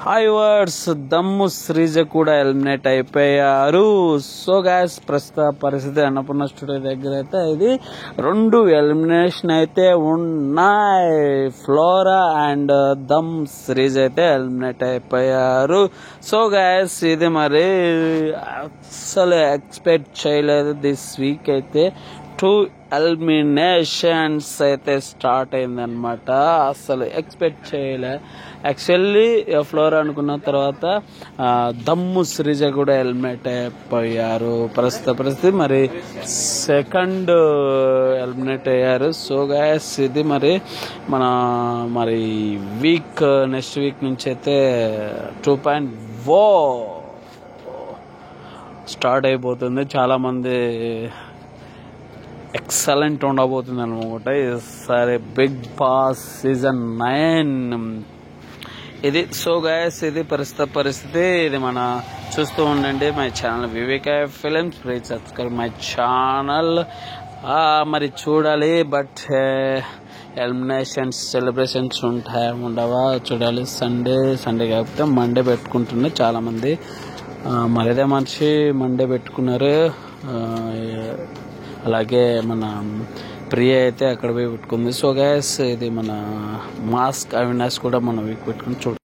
Hi words దమ్ము శ్రీజ కూడా eliminate అయిపోయారు. సో గాయస్ ప్రస్తుత పరిస్థితి అన్నపూర్ణ స్టూడియో దగ్గర అయితే ఇది 2 ఎలిమినేషన్ అయితే ఉన్నాయి. ఫ్లోరా అండ్ దమ్ శ్రీజ అయితే ఎలిమినేట్ అయిపోయారు. సో గాయస్ ఇది మరి అసలు ఎక్స్పెక్ట్ చేయలేదు. దిస్ వీక్ అయితే 2 ఎలిమినేషన్స్ అయితే స్టార్ట్ అయిందనమాట. అసలు ఎక్స్పెక్ట్ చేయలే. యాక్చువల్లీ ఫ్లోర్ అనుకున్న తర్వాత దమ్ము శ్రీజ కూడా ఎలిమినేట్ అయిపోయారు. ప్రస్తుత పరిస్థితి మరి సెకండ్ ఎలిమినేట్ అయ్యారు. సో గాయస్ ఇది మరి మన మరి వీక్ నెక్స్ట్ వీక్ నుంచి అయితే 2.0 స్టార్ట్ అయిపోతుంది. చాలామంది ఎక్సలెంట్ ఉండబోతుంది అనమాట ఈసారి బిగ్ బాస్ సీజన్ 9 ఇది. సో గైస్ ఇది పరిస్థితి. ఇది మన చూస్తూ ఉండండి my channel Viveka films. Please subscribe my channel. మరి చూడాలి బట్ ఎలిమినేషన్స్ సెలబ్రేషన్స్ ఉంటాయా ఉండవా చూడాలి. సండే కాకపోతే మండే పెట్టుకుంటున్నారు చాలామంది. మరిదే మనిషి మండే పెట్టుకున్నారు. అలాగే మన ప్రియ అయితే అక్కడ పోయి పెట్టుకుంది. సో గైస్ ఇది మన మాస్క్ అవినాష్ కూడా మన వీక్ పెట్టుకుని చూడండి.